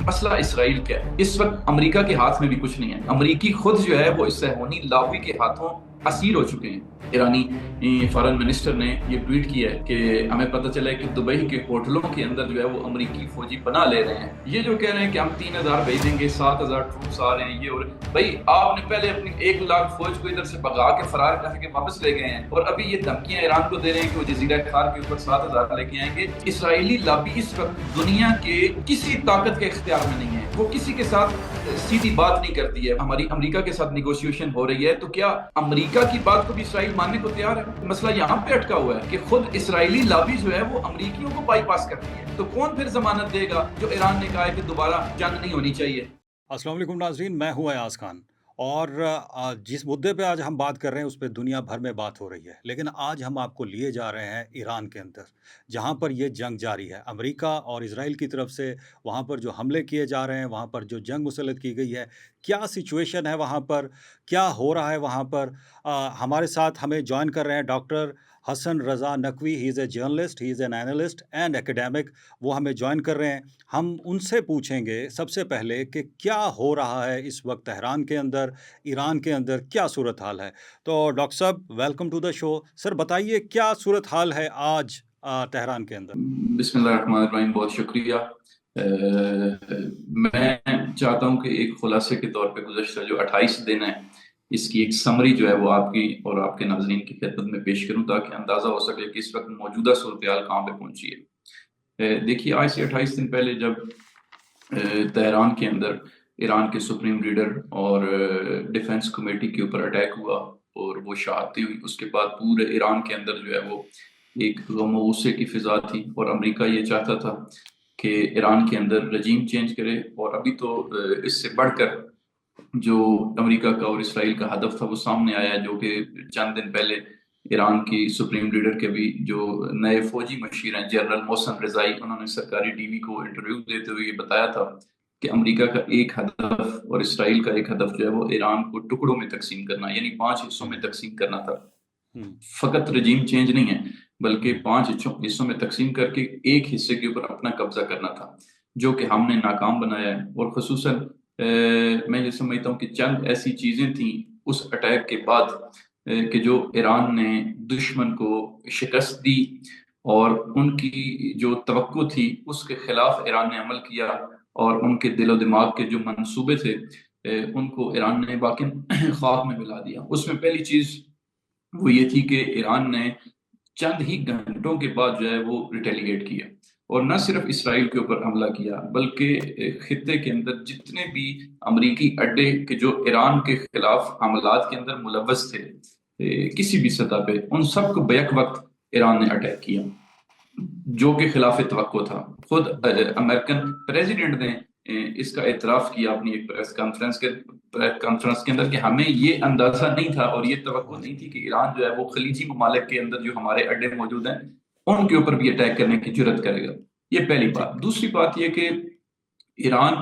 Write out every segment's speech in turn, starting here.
مسئلہ اسرائیل کا ہے، اس وقت امریکہ کے ہاتھ میں بھی کچھ نہیں ہے، امریکی خود جو ہے وہ اس صہیونی لاوی کے ہاتھوں اسیر ہو چکے ہیں۔ ایرانی فارن منسٹر نے یہ ٹویٹ کیا ہے کہ ہمیں پتہ چلا ہے کہ دبئی کے ہوٹلوں کے اندر جو ہے وہ امریکی فوجی پناہ لے رہے ہیں۔ یہ جو کہہ رہے ہیں کہ ہم 3,000 بھیجیں گے، 7,000 ٹروپس آ رہے ہیں، یہ اور بھائی آپ نے پہلے اپنی 1,00,000 فوج کو ادھر سے بھگا کے فرار کر کے واپس لے گئے ہیں، اور ابھی یہ دھمکیاں ایران کو دے رہے ہیں کہ وہ جزیرہ خار کے اوپر 7,000 لے کے آئیں گے۔ اسرائیلی لابی اس وقت دنیا کے کسی طاقت کے اختیار میں نہیں ہے، وہ کسی کے ساتھ سیدھی بات نہیں کرتی ہے۔ ہماری امریکہ کے ساتھ نیگوشیشن ہو رہی ہے، تو کیا امریکہ کی بات کو بھی اسرائیل ماننے کو تیار ہے؟ مسئلہ یہاں پہ اٹکا ہوا ہے کہ خود اسرائیلی لابی جو ہے وہ امریکیوں کو بائی پاس کرتی ہے، تو کون پھر ضمانت دے گا جو ایران نے کہا ہے کہ دوبارہ جنگ نہیں ہونی چاہیے؟ السلام علیکم ناظرین، میں ہوں ایاز خان، اور جس مدعے پہ آج ہم بات کر رہے ہیں اس پہ دنیا بھر میں بات ہو رہی ہے، لیکن آج ہم آپ کو لیے جا رہے ہیں ایران کے اندر، جہاں پر یہ جنگ جاری ہے۔ امریکہ اور اسرائیل کی طرف سے وہاں پر جو حملے کیے جا رہے ہیں، وہاں پر جو جنگ مسلط کی گئی ہے، کیا سچویشن ہے وہاں پر، کیا ہو رہا ہے وہاں پر۔ ہمارے ساتھ ہمیں جوائن کر رہے ہیں doctor Hasan Raza Naqvi, he is a journalist, he is an analyst and academic, وہ ہمیں جوائن کر رہے ہیں۔ ہم ان سے پوچھیں گے سب سے پہلے کہ کیا ہو رہا ہے اس وقت تہران کے اندر، ایران کے اندر کیا صورتحال ہے۔ تو ڈاکٹر صاحب، ویلکم ٹو دا شو۔ سر بتائیے کیا صورتحال ہے آج تہران کے اندر۔ بسم اللہ الرحمن الرحیم، بہت شکریہ۔ میں چاہتا ہوں کہ ایک خلاصے کے طور پہ گزشتہ جو 28 دن ہیں اس کی ایک سمری جو ہے وہ آپ کی اور آپ کے ناظرین کی خدمت میں پیش کروں، تاکہ اندازہ ہو سکے کہ اس وقت موجودہ صورتحال کہاں پہ پہنچی ہے۔ دیکھیے، آج سے 28 دن پہلے جب تہران کے اندر ایران کے سپریم لیڈر اور ڈیفنس کمیٹی کے اوپر اٹیک ہوا اور وہ شہادتیں ہوئی، اس کے بعد پورے ایران کے اندر جو ہے وہ ایک غم و غصے کی فضا تھی، اور امریکہ یہ چاہتا تھا کہ ایران کے اندر رجیم چینج کرے، اور ابھی تو اس سے بڑھ کر جو امریکہ کا اور اسرائیل کا ہدف تھا وہ سامنے آیا، جو کہ چند دن پہلے ایران کی سپریم لیڈر کے بھی جو نئے فوجی مشیر ہیں جنرل محسن رضائی، انہوں نے سرکاری ٹی وی کو انٹرویو دیتے ہوئے یہ بتایا تھا کہ امریکہ کا ایک ہدف اور اسرائیل کا ایک ہدف جو ہے وہ ایران کو ٹکڑوں میں تقسیم کرنا، یعنی 5 حصوں میں تقسیم کرنا تھا۔ فقط رجیم چینج نہیں ہے، بلکہ 5 حصوں میں تقسیم کر کے ایک حصے کے اوپر اپنا قبضہ کرنا تھا، جو کہ ہم نے ناکام بنایا ہے۔ اور خصوصاً میں یہ سمجھتا ہوں کہ چند ایسی چیزیں تھیں اس اٹیک کے بعد کہ جو ایران نے دشمن کو شکست دی، اور ان کی جو توقع تھی اس کے خلاف ایران نے عمل کیا، اور ان کے دل و دماغ کے جو منصوبے تھے ان کو ایران نے باقی خاک میں ملا دیا۔ اس میں پہلی چیز وہ یہ تھی کہ ایران نے چند ہی گھنٹوں کے بعد جو ہے وہ ریٹیلیٹ کیا، اور نہ صرف اسرائیل کے اوپر حملہ کیا بلکہ خطے کے اندر جتنے بھی امریکی اڈے کہ جو ایران کے خلاف حملات کے اندر ملوث تھے کسی بھی سطح پہ، ان سب کو بیک وقت ایران نے اٹیک کیا، جو کہ خلاف توقع تھا۔ خود امریکن پریزیڈنٹ نے اس کا اعتراف کیا اپنی ایک پریس کانفرنس کے اندر کہ ہمیں یہ اندازہ نہیں تھا اور یہ توقع نہیں تھی کہ ایران جو ہے وہ خلیجی ممالک کے اندر جو ہمارے اڈے موجود ہیں ان کے اوپر بھی اٹیک کرنے کی جرت کرے گا۔ یہ پہلی بات۔ دوسری بات یہ کہ ایران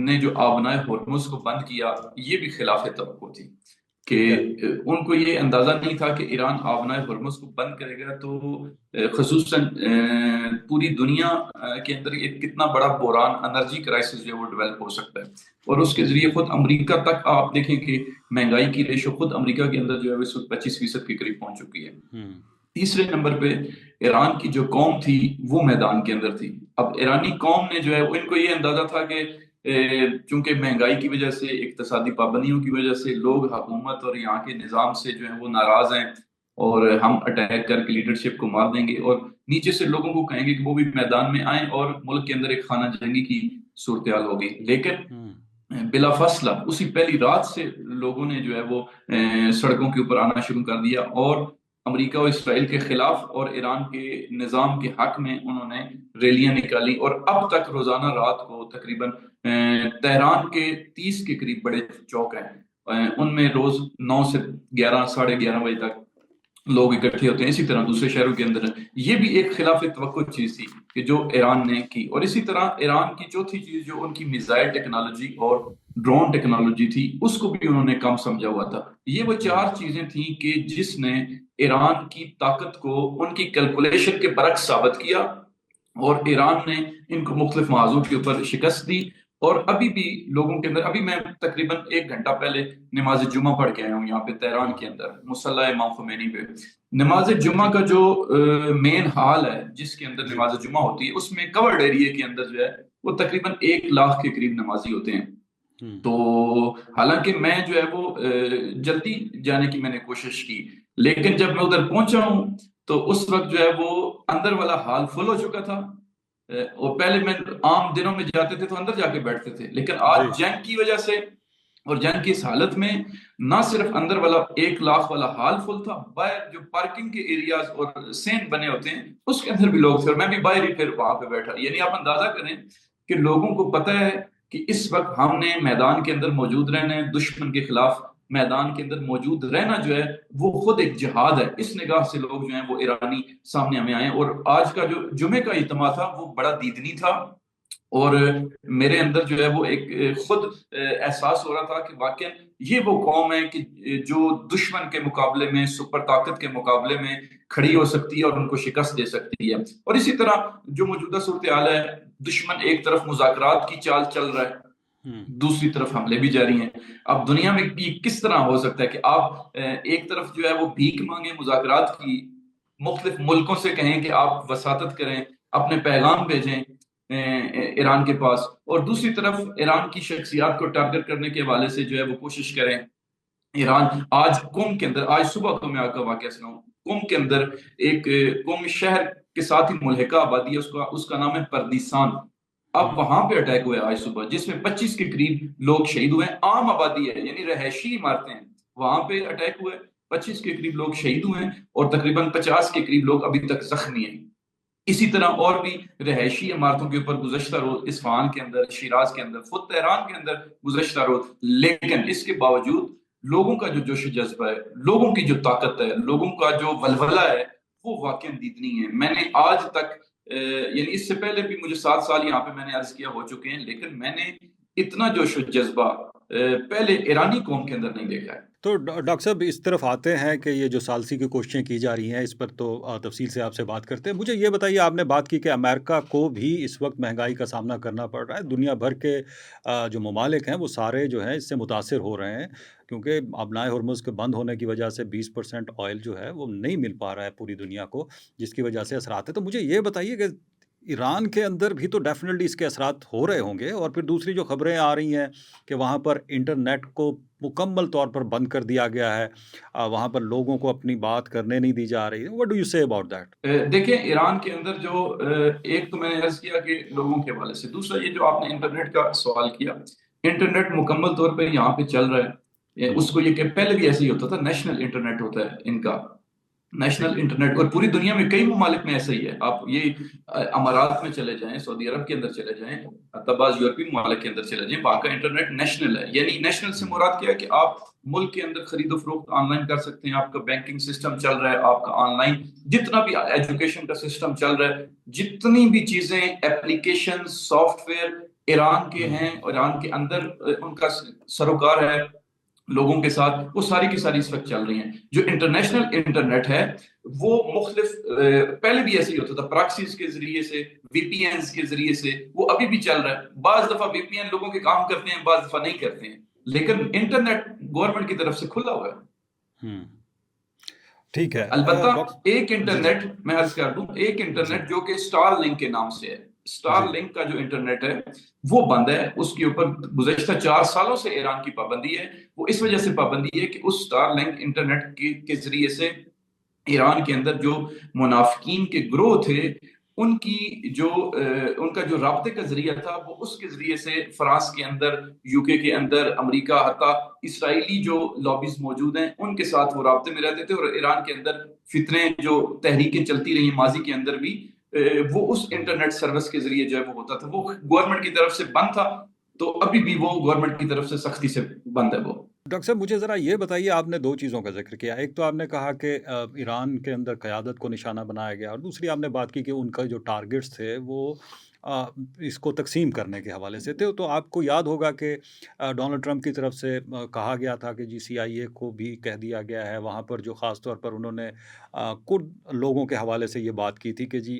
نے جو آبنائے ہرمز کو بند کیا، یہ بھی خلاف توقع تھی کہ ان کو یہ اندازہ نہیں تھا کہ ایران آبنائے ہرمز کو بند کرے گا تو خصوصاً پوری دنیا کے اندر ایک کتنا بڑا بحران، انرجی کرائسس جو ہے وہ ڈیولپ ہو سکتا ہے، اور اس کے ذریعے خود امریکہ تک آپ دیکھیں کہ مہنگائی کی ریشو خود امریکہ کے اندر جو ہے اس وقت 25% کے قریب پہنچ چکی ہے۔ تیسرے نمبر پہ ایران کی جو قوم تھی وہ میدان کے اندر تھی۔ اب ایرانی قوم نے جو ہے ان کو یہ اندازہ تھا کہ چونکہ مہنگائی کی وجہ سے، اقتصادی پابندیوں کی وجہ سے لوگ حکومت اور یہاں کے نظام سے جو ہے وہ ناراض ہیں، اور ہم اٹیک کر کے لیڈرشپ کو مار دیں گے اور نیچے سے لوگوں کو کہیں گے کہ وہ بھی میدان میں آئیں، اور ملک کے اندر ایک خانہ جنگی کی صورتحال ہوگی۔ لیکن بلا فاصلہ اسی پہلی رات سے لوگوں نے جو ہے وہ سڑکوں کے اوپر آنا شروع کر دیا، اور امریکہ اور اسرائیل کے خلاف اور ایران کے نظام کے حق میں انہوں نے ریلیاں نکالی، اور اب تک روزانہ رات کو تقریباً تہران کے 30 کے قریب بڑے چوک ہیں، ان میں روز 9 سے 11 ساڑھے 11 بجے تک لوگ اکٹھے ہوتے ہیں۔ اسی طرح دوسرے شہروں کے اندر یہ بھی ایک خلاف توقع چیز تھی کہ جو ایران نے کی۔ اور اسی طرح ایران کی چوتھی چیز جو ان کی میزائل ٹیکنالوجی اور ڈرون ٹیکنالوجی تھی، اس کو بھی انہوں نے کم سمجھا ہوا تھا۔ یہ وہ 4 چیزیں تھیں کہ جس نے ایران کی طاقت کو ان کی کیلکولیشن کے برعکس ثابت کیا، اور ایران نے ان کو مختلف محاذوں کے اوپر شکست دی، اور ابھی بھی لوگوں کے اندر، ابھی میں تقریباً 1 گھنٹہ پہلے نماز جمعہ پڑھ کے آیا ہوں یہاں پہ تہران ہوں، کے اندر مصلی امام خمینی پہ۔ نماز جمعہ ٹھیک کا ہے، جو مین ہال ہے جس کے اندر جی، نماز جمعہ ہوتی ہے، اس میں کورڈ ایریے کے اندر جو ہے وہ تقریباً 1 لاکھ کے قریب نمازی ہوتے ہیں۔ ہوں، تو حالانکہ میں جو ہے وہ جلدی جانے کی میں نے کوشش کی، لیکن جب میں ادھر پہنچا ہوں تو اس وقت جو ہے وہ اندر والا ہال فل ہو چکا تھا۔ اور پہلے میں عام دنوں میں جاتے تھے تو اندر جا کے بیٹھتے تھے، لیکن جی، آج جنگ کی وجہ سے اور جنگ کی اس حالت میں نہ صرف اندر والا 1 لاکھ والا ہال فل تھا، باہر جو پارکنگ کے ایریاز اور سین بنے ہوتے ہیں اس کے اندر بھی لوگ تھے، اور میں بھی باہر ہی پھر وہاں پہ بیٹھا۔ یعنی آپ اندازہ کریں کہ لوگوں کو پتہ ہے کہ اس وقت ہم نے میدان کے اندر موجود رہنا ہے، دشمن کے خلاف میدان کے اندر موجود رہنا جو ہے وہ خود ایک جہاد ہے۔ اس نگاہ سے لوگ جو ہیں وہ ایرانی سامنے ہمیں آئے، اور آج کا جو جمعے کا اجتماع تھا وہ بڑا دیدنی تھا، اور میرے اندر جو ہے وہ ایک خود احساس ہو رہا تھا کہ واقعا یہ وہ قوم ہے کہ جو دشمن کے مقابلے میں، سپر طاقت کے مقابلے میں کھڑی ہو سکتی ہے اور ان کو شکست دے سکتی ہے۔ اور اسی طرح جو موجودہ صورتحال ہے، دشمن ایک طرف مذاکرات کی چال چل رہا ہے، ہوں، دوسری طرف حملے بھی جاری ہیں۔ اب دنیا میں یہ کس طرح ہو سکتا ہے کہ آپ ایک طرف جو ہے وہ بھیک مانگیں مذاکرات کی، مختلف ملکوں سے کہیں کہ آپ وساطت کریں، اپنے پیغام بھیجیں ایران کے پاس، اور دوسری طرف ایران کی شخصیات کو ٹارگٹ کرنے کے حوالے سے جو ہے وہ کوشش کریں۔ ایران آج قم کے اندر، آج صبح کو میں آپ کا واقعہ سناؤں، قم کے اندر ایک قم شہر کے ساتھ ہی ملحقہ آبادی ہے، اس کا نام ہے پردیسان۔ اب ہوں، وہاں پہ اٹیک ہوا ہے آج صبح، جس میں 25 کے قریب لوگ شہید ہوئے ہیں، عام آبادی ہے یعنی رہائشی عمارتیں ہیں، وہاں پہ اٹیک ہوئے، 25 کے قریب لوگ شہید ہوئے ہیں، اور تقریباً 50 کے قریب لوگ ابھی تک زخمی ہیں۔ اسی طرح اور بھی رہائشی عمارتوں کے اوپر گزشتہ روز اصفہان کے اندر، شیراز کے اندر، خود تہران کے اندر گزشتہ روز، لیکن اس کے باوجود لوگوں کا جو جوش و جذبہ ہے، لوگوں کی جو طاقت ہے، لوگوں کا جو ولولہ ہے، وہ واقعا دیدنی ہے۔ میں نے آج تک یعنی اس سے پہلے بھی مجھے 7 سال یہاں پہ میں نے عرض کیا ہو چکے ہیں، لیکن میں نے اتنا جوش و جذبہ پہلے ایرانی قوم کے اندر نہیں دیکھا ہے۔ تو ڈاکٹر صاحب اس طرف آتے ہیں کہ یہ جو ثالثی کی کوششیں کی جا رہی ہیں اس پر تو تفصیل سے آپ سے بات کرتے ہیں۔ مجھے یہ بتائیے، آپ نے بات کی کہ امریکہ کو بھی اس وقت مہنگائی کا سامنا کرنا پڑ رہا ہے، دنیا بھر کے جو ممالک ہیں وہ سارے جو ہیں اس سے متاثر ہو رہے ہیں، کیونکہ ابنائے ہرمز کے بند ہونے کی وجہ سے 20% آئل جو ہے وہ نہیں مل پا رہا ہے پوری دنیا کو، جس کی وجہ سے اثرات ہیں۔ تو مجھے یہ بتائیے کہ ایران کے اندر بھی تو ڈیفینیٹلی اس کے اثرات ہو رہے ہوں گے، اور پھر دوسری جو خبریں آ رہی ہیں کہ وہاں پر انٹرنیٹ کو مکمل طور پر بند کر دیا گیا ہے، وہاں پر لوگوں کو اپنی بات کرنے نہیں دی جا رہی۔ واٹ ڈو یو سے اباؤٹ دیٹ؟ دیکھیں ایران کے اندر جو ایک تو میں نے عرض کیا کہ لوگوں کے حوالے سے، دوسرا یہ جو آپ نے انٹرنیٹ کا سوال کیا، انٹرنیٹ مکمل طور پہ یہاں پہ چل رہا ہے۔ ہوں، اس کو یہ کہ پہلے بھی ایسے ہی ہوتا تھا، نیشنل انٹرنیٹ ہوتا ہے ان کا، ٹھیک نیشنل ہے، انٹرنیٹ، اور پوری دنیا میں کئی ممالک میں ایسا ہی ہے۔ آپ یہ امارات میں چلے جائیں، سعودی عرب کے اندر چلے جائیں، حتی بعض یورپی ممالک کے اندر چلے جائیں، وہاں کا انٹرنیٹ نیشنل ہے۔ یعنی نیشنل سے ہوں، مراد کیا ہے کہ آپ ملک کے اندر خرید و فروخت آن لائن کر سکتے ہیں، آپ کا بینکنگ سسٹم چل رہا ہے، آپ کا آن لائن جتنا بھی ایجوکیشن کا سسٹم چل رہا ہے، جتنی بھی چیزیں اپلیکیشن سافٹ ویئر ایران کے ہوں، ہیں، ایران کے اندر ان کا سروکار ہے لوگوں کے ساتھ، وہ ساری کی ساری اس وقت چل رہی ہیں۔ جو انٹرنیشنل انٹرنیٹ ہے وہ مختلف پہلے بھی ایسے ہی ہوتا تھا، پراکسیز کے ذریعے سے، وی پی اینز کے ذریعے سے، وہ ابھی بھی چل رہا ہے۔ بعض دفعہ وی پی این لوگوں کے کام کرتے ہیں، بعض دفعہ نہیں کرتے ہیں، لیکن انٹرنیٹ گورنمنٹ کی طرف سے کھلا ہوا ہے۔ ہوں، ٹھیک ہے، البتہ ڈاکٹر ایک جی جی انٹرنیٹ میں عرض کر دوں، ایک جی انٹرنیٹ جو کہ سٹار لنک کے نام سے ہے، جی سٹار لنک کا جو انٹرنیٹ ہے وہ بند ہے، اس کے اوپر گزشتہ 4 سالوں سے ایران کی پابندی ہے۔ وہ اس وجہ سے پابندی ہے کہ اس سٹار لنک انٹرنیٹ کے ذریعے سے ایران کے اندر جو منافقین کے گروہ تھے، ان کی جو ان کا جو رابطے کا ذریعہ تھا وہ اس کے ذریعے سے فرانس کے اندر، یو کے اندر، امریکہ، حتیٰ اسرائیلی جو لابیز موجود ہیں ان کے ساتھ وہ رابطے میں رہتے تھے، اور ایران کے اندر فتنے جو تحریکیں چلتی رہی ماضی کے اندر بھی وہ اس ہوں۔ انٹرنیٹ سروس کے ذریعے جو ہے وہ ہوتا تھا۔ وہ گورنمنٹ کی طرف سے بند تھا، تو ابھی بھی وہ گورنمنٹ کی طرف سے سختی سے بند ہے وہ۔ ڈاکٹر صاحب مجھے ذرا یہ بتائیے، آپ نے دو چیزوں کا ذکر کیا، ایک تو آپ نے کہا کہ ایران کے اندر قیادت کو نشانہ بنایا گیا، اور دوسری آپ نے بات کی کہ ان کا جو ٹارگٹس تھے وہ آ، اس کو تقسیم کرنے کے حوالے سے تھے۔ تو آپ کو یاد ہوگا کہ ڈونلڈ ٹرمپ کی طرف سے کہا گیا تھا کہ CIA کو بھی کہہ دیا گیا ہے، وہاں پر جو خاص طور پر انہوں نے کرد لوگوں کے حوالے سے یہ بات کی تھی کہ جی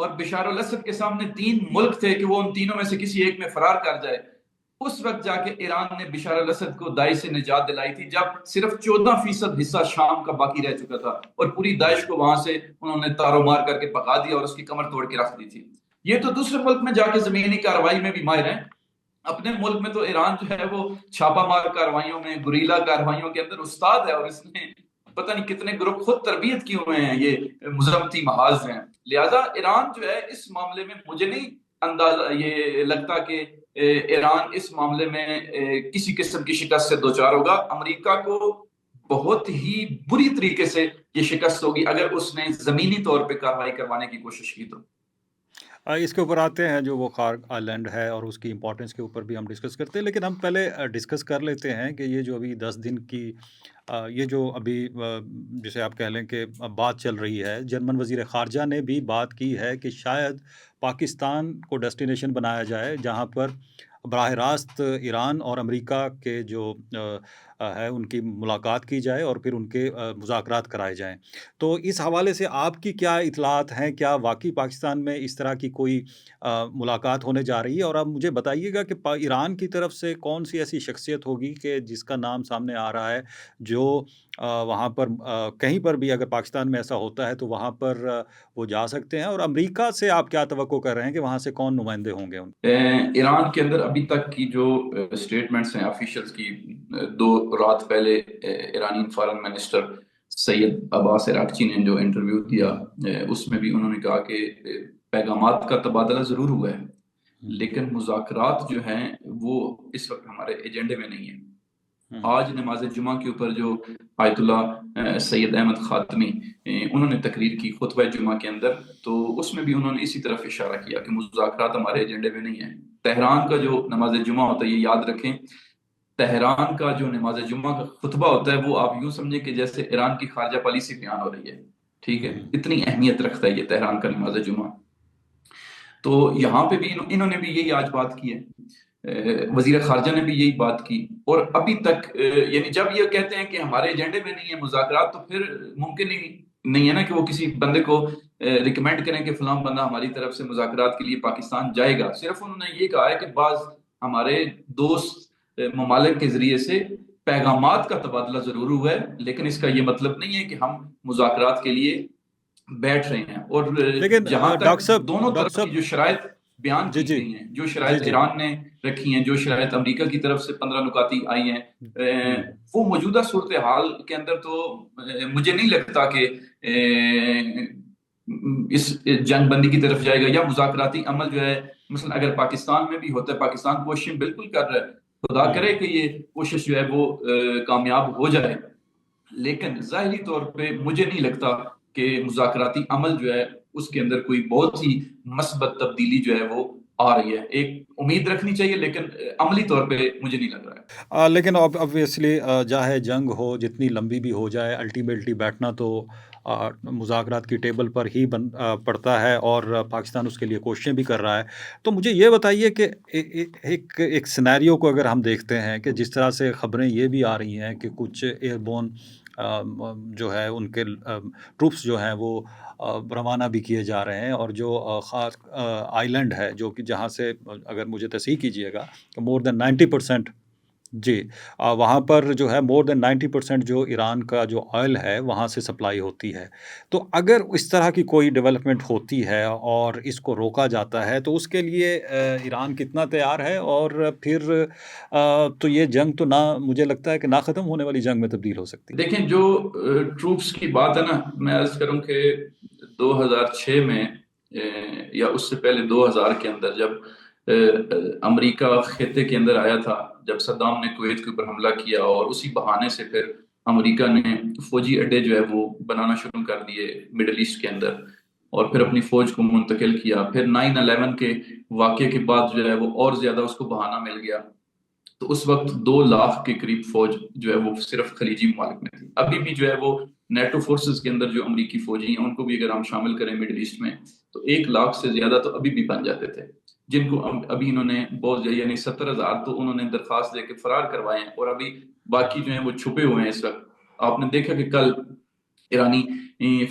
اور بشار الاسد کے سامنے 3 ملک تھے کہ وہ ان تینوں میں سے کسی ایک میں فرار کر جائے، اس وقت جا کے ایران نے بشار الاسد کو داعش سے نجات دلائی تھی، جب صرف 14% حصہ شام کا باقی رہ چکا تھا، اور پوری داعش کو وہاں سے انہوں نے تارو مار کر کے پکا دیا اور اس کی کمر توڑ کے رکھ دی تھی۔ یہ تو دوسرے ملک میں جا کے زمینی کارروائی میں بھی ماہر ہیں، اپنے ملک میں تو ایران جو ہے وہ چھاپا مار کارروائیوں میں، گریلا کارروائیوں کے اندر استاد ہے، اور اس نے پتہ نہیں کتنے گروپ خود تربیت کیے ہوئے ہیں، یہ مزمتی محاذ ہیں۔ لہذا ایران جو ہے اس معاملے میں مجھے نہیں اندازہ یہ لگتا کہ ایران اس معاملے میں کسی قسم کی شکست سے دوچار ہوگا۔ امریکہ کو بہت ہی بری طریقے سے یہ شکست ہوگی اگر اس نے زمینی طور پہ کارروائی کروانے کی کوشش کی تو۔ اس کے اوپر آتے ہیں جو وہ خارق آئلینڈ ہے اور اس کی امپورٹنس کے اوپر بھی ہم ڈسکس کرتے ہیں، لیکن ہم پہلے ڈسکس کر لیتے ہیں کہ یہ جو ابھی 10 دن کی یہ جو ابھی جسے آپ کہہ لیں کہ بات چل رہی ہے، جرمن وزیر خارجہ نے بھی بات کی ہے کہ شاید پاکستان کو ڈیسٹینیشن بنایا جائے جہاں پر براہ راست ایران اور امریکہ کے جو ہے ان کی ملاقات کی جائے اور پھر ان کے مذاکرات کرائے جائیں۔ تو اس حوالے سے آپ کی کیا اطلاعات ہیں؟ کیا واقعی پاکستان میں اس طرح کی کوئی ملاقات ہونے جا رہی ہے؟ اور آپ مجھے بتائیے گا کہ ایران کی طرف سے کون سی ایسی شخصیت ہوگی کہ جس کا نام سامنے آ رہا ہے، جو وہاں پر کہیں پر بھی اگر پاکستان میں ایسا ہوتا ہے تو وہاں پر وہ جا سکتے ہیں، اور امریکہ سے آپ کیا توقع کر رہے ہیں کہ وہاں سے کون نمائندے ہوں گے ان؟ ایران کے اندر ابھی تک کی جو سٹیٹمنٹس ہیں آفیشلز کی، 2 رات پہلے ایرانی فارن منسٹر سید عباس عراقچی نے جو انٹرویو دیا اس میں بھی انہوں نے کہا کہ پیغامات کا تبادلہ ضرور ہوا ہے، لیکن مذاکرات جو ہیں وہ اس وقت ہمارے ایجنڈے میں نہیں ہیں۔ آج نماز جمعہ کے اوپر جو آیت اللہ سید احمد خاتمی انہوں نے تقریر کی خطبہ جمعہ کے اندر، تو اس میں بھی انہوں نے اسی طرف اشارہ کیا کہ مذاکرات ہمارے ایجنڈے میں نہیں ہیں۔ تہران کا جو نماز جمعہ ہوتا ہے، یہ یاد رکھیں، تہران کا جو نماز جمعہ کا خطبہ ہوتا ہے وہ آپ یوں سمجھیں کہ جیسے ایران کی خارجہ پالیسی بیان ہو رہی ہے، ٹھیک ہے، اتنی اہمیت رکھتا ہے یہ تہران کا نماز جمعہ۔ تو یہاں پہ بھی انہوں نے بھی یہی آج بات کی ہے، وزیر خارجہ نے بھی یہی بات کی، اور ابھی تک یعنی جب یہ کہتے ہیں کہ ہمارے ایجنڈے میں نہیں ہے مذاکرات، تو پھر ممکن ہی نہیں ہے نا کہ وہ کسی بندے کو ریکمینڈ کریں کہ فلاں بندہ ہماری طرف سے مذاکرات کے لیے پاکستان جائے گا۔ صرف انہوں نے یہ کہا ہے کہ بعض ہمارے دوست ممالک کے ذریعے سے پیغامات کا تبادلہ ضرور ہوا ہے، لیکن اس کا یہ مطلب نہیں ہے کہ ہم مذاکرات کے لیے بیٹھ رہے ہیں۔ اور لیکن جہاں تک دونوں طرف ڈاکٹر کی جو شرائط بیان کی گئی ہیں، جو شرائط ایران نے رکھی ہیں، جو شرائط امریکہ کی طرف سے 15 نکاتی آئی ہیں، وہ موجودہ صورتحال کے اندر تو مجھے نہیں لگتا کہ اس جنگ بندی کی طرف جائے گا یا مذاکراتی عمل جو ہے، مثلا اگر پاکستان میں بھی ہوتا ہے، پاکستان کوشش بالکل کر رہا ہے، خدا کرے کہ یہ کوشش جو ہے وہ کامیاب ہو جائے، لیکن ظاہری طور پہ مجھے نہیں لگتا کہ مذاکراتی عمل جو ہے اس کے اندر کوئی بہت ہی مثبت تبدیلی جو ہے وہ آ رہی ہے۔ ایک امید رکھنی چاہیے، لیکن عملی طور پہ مجھے نہیں لگ رہا ہے۔ لیکن obviously چاہے جنگ ہو جتنی لمبی بھی ہو جائے، الٹیمیٹلی بیٹھنا تو مذاکرات کی ٹیبل پر ہی پڑتا ہے، اور پاکستان اس کے لیے کوششیں بھی کر رہا ہے۔ تو مجھے یہ بتائیے کہ ایک سینیریو کو اگر ہم دیکھتے ہیں کہ جس طرح سے خبریں یہ بھی آ رہی ہیں کہ کچھ ایئر بون جو ہے ان کے ٹروپس جو ہیں وہ روانہ بھی کیے جا رہے ہیں، اور جو خاص آئی لینڈ ہے جو کہ جہاں سے اگر مجھے تصحیح کیجیے گا کہ مور دین 90% جی وہاں پر جو ہے مور دین 90% جو ایران کا جو آئل ہے وہاں سے سپلائی ہوتی ہے۔ تو اگر اس طرح کی کوئی ڈیولپمنٹ ہوتی ہے اور اس کو روکا جاتا ہے تو اس کے لیے ایران کتنا تیار ہے، اور پھر تو یہ جنگ تو نہ مجھے لگتا ہے کہ نہ ختم ہونے والی جنگ میں تبدیل ہو سکتی ہے۔ دیکھیں، جو ٹروپس کی بات ہے نا، میں عرض کروں کہ 2006 میں یا اس سے پہلے 2000 کے اندر جب امریکہ خطے کے اندر آیا تھا، جب صدام نے کویت کے اوپر حملہ کیا، اور اسی بہانے سے پھر امریکہ نے فوجی اڈے جو ہے وہ بنانا شروع کر دیے مڈل ایسٹ کے اندر، اور پھر اپنی فوج کو منتقل کیا۔ پھر 9/11 کے واقعے کے بعد جو ہے وہ اور زیادہ اس کو بہانہ مل گیا، تو اس وقت 2 لاکھ کے قریب فوج جو ہے وہ صرف خلیجی ممالک میں تھی۔ ابھی بھی جو ہے وہ نیٹو فورسز کے اندر جو امریکی فوجی ہیں ان کو بھی اگر ہم شامل کریں مڈل ایسٹ میں، تو 1 لاکھ سے زیادہ تو ابھی بھی بن جاتے تھے، جن کو ابھی انہوں نے بہت یعنی 70,000 تو انہوں نے درخواست دے کے فرار کروائے ہیں، اور ابھی باقی جو ہیں وہ چھپے ہوئے ہیں اس وقت۔ آپ نے دیکھا کہ کل ایرانی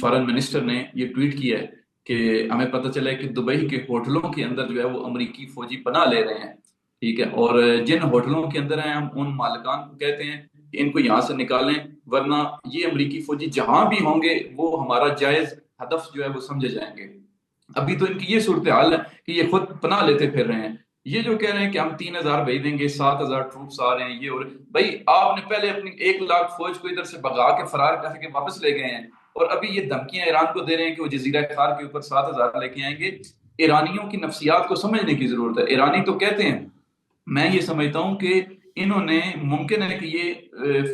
فارن منسٹر نے یہ ٹویٹ کیا ہے کہ ہمیں پتہ چلا ہے کہ دبئی کے ہوٹلوں کے اندر جو ہے وہ امریکی فوجی پناہ لے رہے ہیں، ٹھیک ہے، اور جن ہوٹلوں کے اندر ہیں ہم ان مالکان کو کہتے ہیں کہ ان کو یہاں سے نکالیں، ورنہ یہ امریکی فوجی جہاں بھی ہوں گے وہ ہمارا جائز ہدف جو ہے وہ سمجھے جائیں گے۔ ابھی تو ان کی یہ صورتحال ہے کہ یہ خود پناہ لیتے پھر رہے ہیں، یہ جو کہہ رہے ہیں کہ ہم 3,000 بھیج دیں گے، 7,000 ٹروپس آ رہے ہیں، یہ، اور بھائی آپ نے پہلے اپنی 1,00,000 فوج کو ادھر سے بھگا کے فرار کر کے واپس لے گئے ہیں، اور ابھی یہ دھمکیاں ایران کو دے رہے ہیں کہ وہ جزیرہ خار کے اوپر 7,000 لے کے آئیں گے۔ ایرانیوں کی نفسیات کو سمجھنے کی ضرورت ہے۔ ایرانی تو کہتے ہیں، میں یہ سمجھتا ہوں کہ انہوں نے، ممکن ہے کہ یہ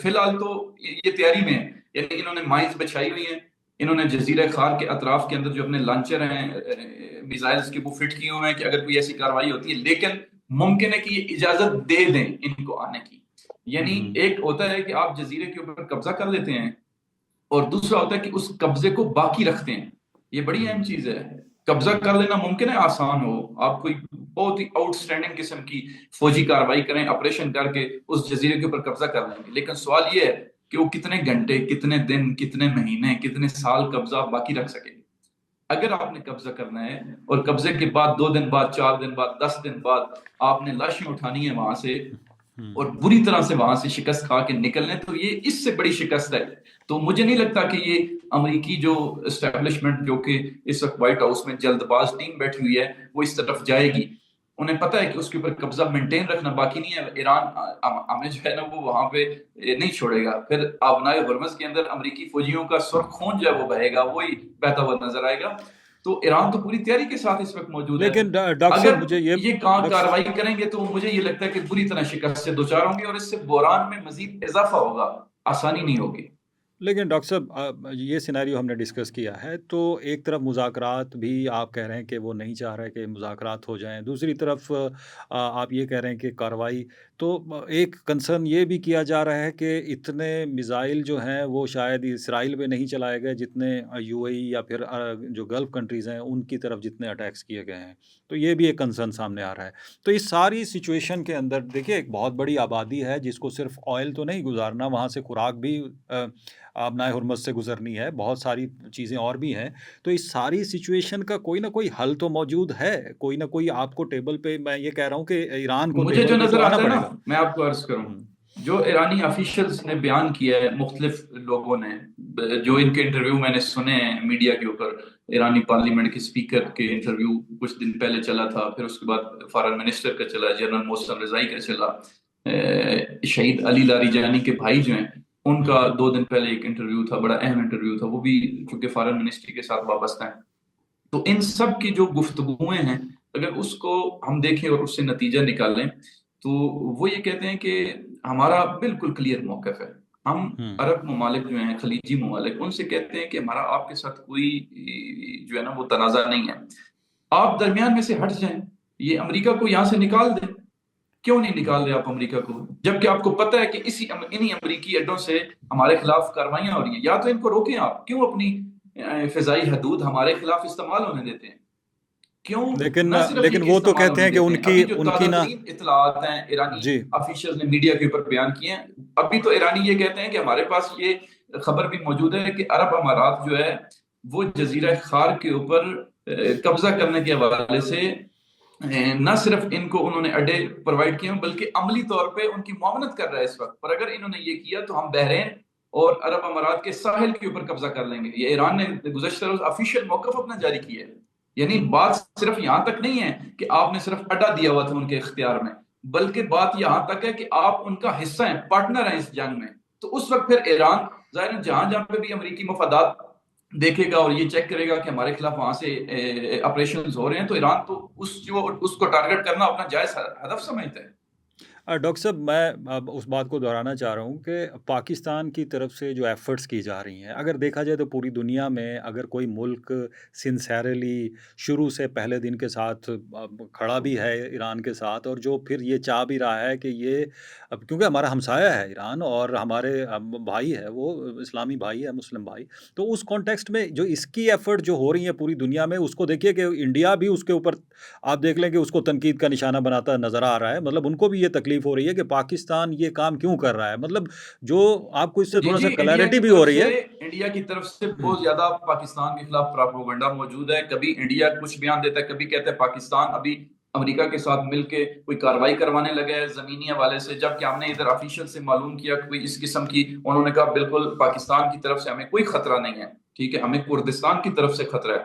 فی الحال تو یہ تیاری میں ہے، یعنی انہوں نے مائنز بچھائی ہوئی ہیں، انہوں نے جزیرہ خار کے اطراف کے اندر جو اپنے لانچر ہیں میزائلز کے وہ فٹ کیے ہوئے ہیں کہ اگر کوئی ایسی کاروائی ہوتی ہے، لیکن ممکن ہے کہ یہ اجازت دے دیں ان کو آنے کی۔ یعنی ایک ہوتا ہے کہ آپ جزیرے کے اوپر قبضہ کر لیتے ہیں، اور دوسرا ہوتا ہے کہ اس قبضے کو باقی رکھتے ہیں۔ یہ بڑی اہم چیز ہے۔ قبضہ کر لینا ممکن ہے آسان ہو، آپ کوئی بہت ہی آؤٹ سٹینڈنگ قسم کی فوجی کاروائی کریں، آپریشن کر کے اس جزیرے کے اوپر قبضہ کر لیں گے، لیکن سوال یہ ہے کہ وہ کتنے گھنٹے، کتنے دن، کتنے مہینے، کتنے سال قبضہ آپ باقی رکھ سکیں گے۔ اگر آپ نے قبضہ کرنا ہے اور قبضے کے بعد 2 دن بعد، 4 دن بعد، 10 دن بعد آپ نے لاشیں اٹھانی ہے وہاں سے اور بری طرح سے وہاں سے شکست کھا کے نکلنے، تو یہ اس سے بڑی شکست ہے۔ تو مجھے نہیں لگتا کہ یہ امریکی جو اسٹیبلشمنٹ جو کہ اس وقت وائٹ ہاؤس میں جلد باز ٹیم بیٹھی ہوئی ہے وہ اس طرف جائے گی۔ انہیں پتہ ہے کہ اس کے اوپر قبضہ مینٹین رکھنا باقی نہیں ہے۔ ایران ہمیں جو ہے نا وہ وہاں پہ نہیں چھوڑے گا، پھر آبنائے ہرمز کے اندر امریکی فوجیوں کا سرخ خون جو ہے وہ بہے گا، وہی بہتا ہوا نظر آئے گا۔ تو ایران تو پوری تیاری کے ساتھ اس وقت موجود ہے۔ لیکن ڈاکٹر صاحب اگر مجھے یہ کارروائی کریں گے تو مجھے یہ لگتا ہے کہ بری طرح شکست سے دوچار ہوں گے، اور اس سے بحران میں مزید اضافہ ہوگا، آسانی نہیں ہوگی۔ لیکن ڈاکٹر صاحب یہ سینیریو ہم نے ڈسکس کیا ہے، تو ایک طرف مذاکرات بھی آپ کہہ رہے ہیں کہ وہ نہیں چاہ رہے کہ مذاکرات ہو جائیں، دوسری طرف آپ یہ کہہ رہے ہیں کہ کارروائی، تو ایک کنسرن یہ بھی کیا جا رہا ہے کہ اتنے میزائل جو ہیں وہ شاید اسرائیل پہ نہیں چلائے گئے جتنے یو اے ای یا پھر جو گلف کنٹریز ہیں ان کی طرف جتنے اٹیکس کیے گئے ہیں، تو یہ بھی ایک کنسرن سامنے آ رہا ہے۔ تو اس ساری سچویشن کے اندر دیکھیے ایک بہت بڑی آبادی ہے جس کو صرف آئل تو نہیں گزارنا، وہاں سے خوراک بھی آبنائے حرمت سے گزرنی ہے، بہت ساری چیزیں اور بھی ہیں۔ تو اس ساری سچویشن کا کوئی نہ کوئی حل تو موجود ہے، کوئی نہ کوئی آپ کو ٹیبل پہ، میں یہ کہہ رہا ہوں کہ ایران کو مجھے جو ٹیبل پہ نظر تو آنا آتا ہے نا، پڑے گا۔ میں آپ کو عرض کروں، جو ایرانی آفیشلز نے بیان کیا ہے، مختلف لوگوں نے، جو ان کے انٹرویو میں نے سنے ہیں میڈیا کے اوپر، ایرانی پارلیمنٹ کے سپیکر کے انٹرویو کچھ دن پہلے چلا تھا، پھر اس کے بعد فارن منسٹر کا چلا، جنرل محسن رضائی کا چلا، شہید علی لاریجانی کے بھائی جو ہیں ان کا 2 دن پہلے ایک انٹرویو تھا، بڑا اہم انٹرویو تھا، وہ بھی چونکہ فارن منسٹری کے ساتھ وابستہ ہیں۔ تو ان سب کی جو گفتگویں ہیں، اگر اس کو ہم دیکھیں اور اس سے نتیجہ نکالیں، تو وہ یہ کہتے ہیں کہ ہمارا بالکل کلیئر موقف ہے۔ ہم عرب ممالک جو ہیں، خلیجی ممالک، ان سے کہتے ہیں کہ ہمارا آپ کے ساتھ کوئی جو ہے نا وہ تنازع نہیں ہے، آپ درمیان میں سے ہٹ جائیں، یہ امریکہ کو یہاں سے نکال دیں۔ کیوں نہیں نکال رہے آپ امریکہ کو، جبکہ آپ کو پتہ ہے کہ انہی امریکی اڈوں سے ہمارے خلاف کاروائیاں ہو رہی ہیں؟ یا تو ان کو روکیں آپ، کیوں اپنی فضائی حدود ہمارے خلاف استعمال ہونے دیتے ہیں؟ کیوں نہ صرف یہ لیکن کہ وہ تو استعمال کہتے ہونے ہیں کہ دیتے ہیں، ابھی جو ان کی تازہ نہ، ترین اطلاعات ہیں ایرانی جی آفیشلز نے میڈیا کے اوپر بیان کیے ہیں، ابھی تو ایرانی یہ کہتے ہیں کہ ہمارے پاس یہ خبر بھی موجود ہے کہ عرب امارات جو ہے وہ جزیرہ خار کے اوپر قبضہ کرنے کے حوالے سے نہ صرف ان کو انہوں نے اڈے پرووائڈ کیے ہیں، بلکہ عملی طور پہ ان کی معاونت کر رہا ہے اس وقت۔ پر اگر انہوں نے یہ کیا تو ہم بحرین اور عرب امارات کے ساحل کے اوپر قبضہ کر لیں گے۔ یہ ایران نے گزشتہ روز آفیشیل موقف اپنا جاری کیا ہے۔ یعنی بات صرف یہاں تک نہیں ہے کہ آپ نے صرف اڈا دیا ہوا تھا ان کے اختیار میں، بلکہ بات یہاں تک ہے کہ آپ ان کا حصہ ہیں، پارٹنر ہیں اس جنگ میں۔ تو اس وقت پھر ایران ظاہر جہاں جہاں پہ بھی امریکی مفادات دیکھے گا اور یہ چیک کرے گا کہ ہمارے خلاف وہاں سے آپریشنز ہو رہے ہیں، تو ایران تو اس کو ٹارگٹ کرنا اپنا جائز ہدف سمجھتا ہے۔ ڈاکٹر صاحب میں اب اس بات کو دہرانا چاہ رہا ہوں کہ پاکستان کی طرف سے جو ایفرٹس کی جا رہی ہیں، اگر دیکھا جائے تو پوری دنیا میں اگر کوئی ملک سنسیرلی شروع سے پہلے دن کے ساتھ کھڑا بھی ہے ایران کے ساتھ، اور جو پھر یہ چاہ بھی رہا ہے کہ یہ کیونکہ ہمارا ہمسایہ ہے ایران اور ہمارے بھائی ہے، وہ اسلامی بھائی ہے، مسلم بھائی، تو اس کانٹیکسٹ میں جو اس کی ایفرٹ جو ہو رہی ہیں پوری دنیا میں، اس کو دیکھیے کہ انڈیا بھی اس کے اوپر آپ دیکھ لیں کہ اس کو تنقید کا نشانہ بناتا نظر آ رہا ہے، مطلب ان کو بھی یہ تکلیف تکلیف ہو رہی ہے کہ پاکستان یہ کام کیوں کر رہا ہے؟ مطلب جو آپ کو اس سے جی تھوڑا جی، سا کلیئرٹی بھی ہو رہی ہے؟ انڈیا کی طرف سے ہوں، بہت زیادہ پاکستان کے خلاف پراپوگنڈا موجود ہے. کبھی انڈیا کچھ بیان دیتا ہے، کبھی کہتا ہے پاکستان ابھی امریکہ کے ساتھ مل کے کوئی کارروائی کروانے لگا ہے زمینی حوالے سے، جبکہ ہم نے ادھر آفیشیل سے معلوم کیا کہ اس قسم کی، انہوں نے کہا بالکل پاکستان کی طرف سے ہمیں کوئی خطرہ نہیں ہے. ٹھیک ہے، ہمیں کردستان کی طرف سے خطرہ ہے.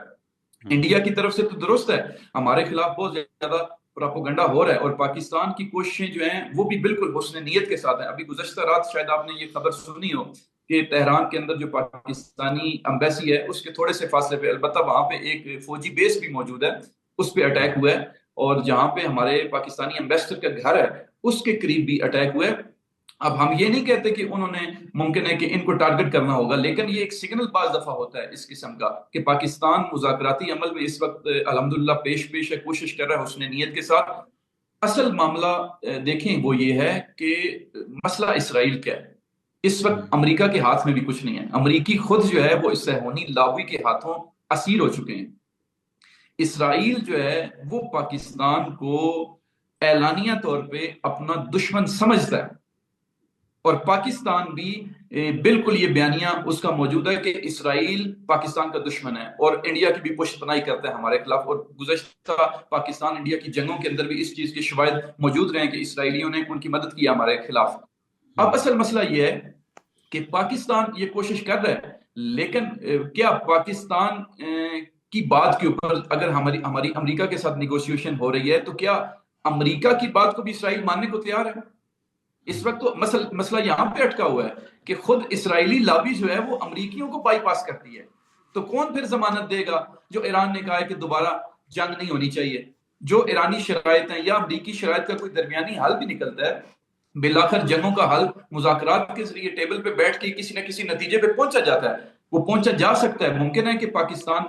ہوں، انڈیا کی طرف سے تو درست ہے، ہمارے خلاف بہت زیادہ پراپوگنڈا ہو رہا ہے، اور پاکستان کی کوششیں جو ہیں وہ بھی بالکل حسن نیت کے ساتھ ہیں. ابھی گزشتہ رات شاید آپ نے یہ خبر سنی ہو کہ تہران کے اندر جو پاکستانی امبیسی ہے اس کے تھوڑے سے فاصلے پہ، البتہ وہاں پہ ایک فوجی بیس بھی موجود ہے، اس پہ ہوں، اٹیک ہوا ہے. اور جہاں پہ ہمارے پاکستانی امبیسڈر کا گھر ہے اس کے قریب بھی اٹیک ہوا ہے. اب ہم یہ نہیں کہتے کہ انہوں نے، ممکن ہے کہ ان کو ٹارگٹ کرنا ہوگا، لیکن یہ ایک سگنل بعض دفعہ ہوتا ہے اس قسم کا کہ پاکستان مذاکراتی عمل میں اس وقت الحمدللہ پیش ہے، کوشش کر رہا ہے حسن نیت کے ساتھ. اصل معاملہ دیکھیں وہ یہ ہے کہ مسئلہ اسرائیل کا ہے. اس ہوں، وقت امریکہ کے ہاتھ میں بھی کچھ نہیں ہے. امریکی خود جو ہے وہ اس صہیونی لابی کے ہاتھوں اسیر ہو چکے ہیں. اسرائیل جو ہے وہ پاکستان کو اعلانیہ طور پہ اپنا دشمن سمجھتا ہے، اور پاکستان بھی بالکل یہ بیانیہ اس کا موجود ہے کہ اسرائیل پاکستان کا دشمن ہے، اور انڈیا کی بھی پشت پناہی کرتا ہے ہمارے خلاف. اور گزشتہ پاکستان انڈیا کی جنگوں کے اندر بھی اس چیز کے شواہد موجود رہے ہیں کہ اسرائیلیوں نے ان کی مدد کی ہمارے خلاف. اب ہوں، اصل مسئلہ یہ ہے کہ پاکستان یہ کوشش کر رہا ہے، لیکن کیا پاکستان کی بات کے اوپر اگر ہماری امریکہ کے ساتھ نیگوسیشن ہو رہی ہے تو کیا امریکہ کی بات کو بھی اسرائیل ماننے کو تیار ہے؟ اس ہوں، وقت تو مسئلہ یہاں پہ اٹکا ہوا ہے کہ خود اسرائیلی لابی جو ہے وہ امریکیوں کو بائی پاس کرتی ہے. تو کون پھر ضمانت دے گا؟ جو ایران نے کہا ہے کہ دوبارہ جنگ نہیں ہونی چاہیے، جو ایرانی شرائط ہیں یا امریکی شرائط کا کوئی درمیانی حل بھی نکلتا ہے، بالآخر جنگوں کا حل مذاکرات کے ذریعے ٹیبل پہ بیٹھ کے کسی نہ کسی نتیجے پہ پہنچا جاتا ہے. وہ پہنچا جا سکتا ہے. ممکن ہے کہ پاکستان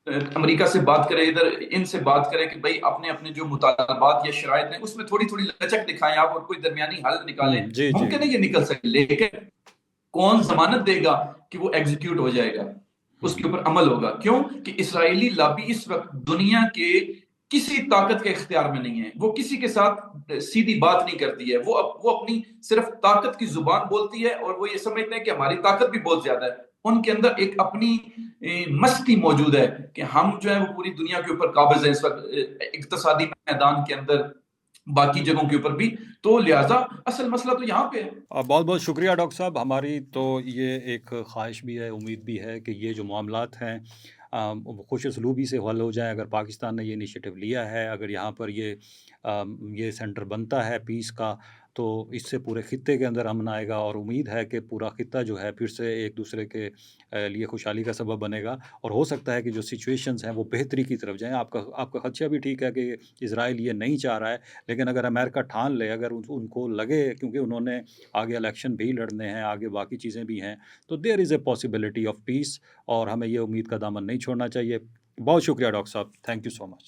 امریکہ سے بات کرے، ادھر ان سے بات کرے کہ بھائی اپنے اپنے جو مطالبات یا شرائط ہیں اس میں تھوڑی تھوڑی لچک دکھائیں آپ، اور کوئی درمیانی حل نکالیں. جی، جی، ممکن ہے یہ نکل سکے، لیکن کون ضمانت دے گا کہ وہ ایگزیکیوٹ ہو جائے گا، اس ہوں، کے اوپر عمل ہوگا؟ کیوں کہ اسرائیلی لابی اس وقت دنیا کے کسی طاقت کے اختیار میں نہیں ہے. وہ کسی کے ساتھ سیدھی بات نہیں کرتی ہے. وہ اپنی صرف طاقت کی زبان بولتی ہے، اور وہ یہ سمجھتے ہیں کہ ہماری طاقت بھی بہت زیادہ ہے. ان کے اندر ایک اپنی مستی موجود ہے کہ ہم جو ہے وہ پوری دنیا کے اوپر قابض ہیں اس وقت، اقتصادی میدان کے اندر، باقی جگہوں کے اوپر بھی. تو لہٰذا اصل مسئلہ تو یہاں پہ ہے. بہت بہت شکریہ ڈاکٹر صاحب. ہماری تو یہ ایک خواہش بھی ہے، امید بھی ہے کہ یہ جو معاملات ہیں خوش اسلوبی سے حل ہو جائیں. اگر پاکستان نے یہ انیشیٹو لیا ہے، اگر یہاں پر یہ سینٹر بنتا ہے پیس کا، تو اس سے پورے خطے کے اندر امن آئے گا، اور امید ہے کہ پورا خطہ جو ہے پھر سے ایک دوسرے کے لیے خوشحالی کا سبب بنے گا، اور ہو سکتا ہے کہ جو سچویشنز ہیں وہ بہتری کی طرف جائیں. آپ کا خدشہ بھی ٹھیک ہے کہ اسرائیل یہ نہیں چاہ رہا ہے، لیکن اگر امریکہ ٹھان لے، اگر ان کو لگے، کیونکہ انہوں نے آگے الیکشن بھی لڑنے ہیں، آگے باقی چیزیں بھی ہیں، تو دیر از اے پاسبلٹی آف پیس، اور ہمیں یہ امید کا دامن نہیں چھوڑنا چاہیے. بہت شکریہ ڈاکٹر صاحب. Thank you so much.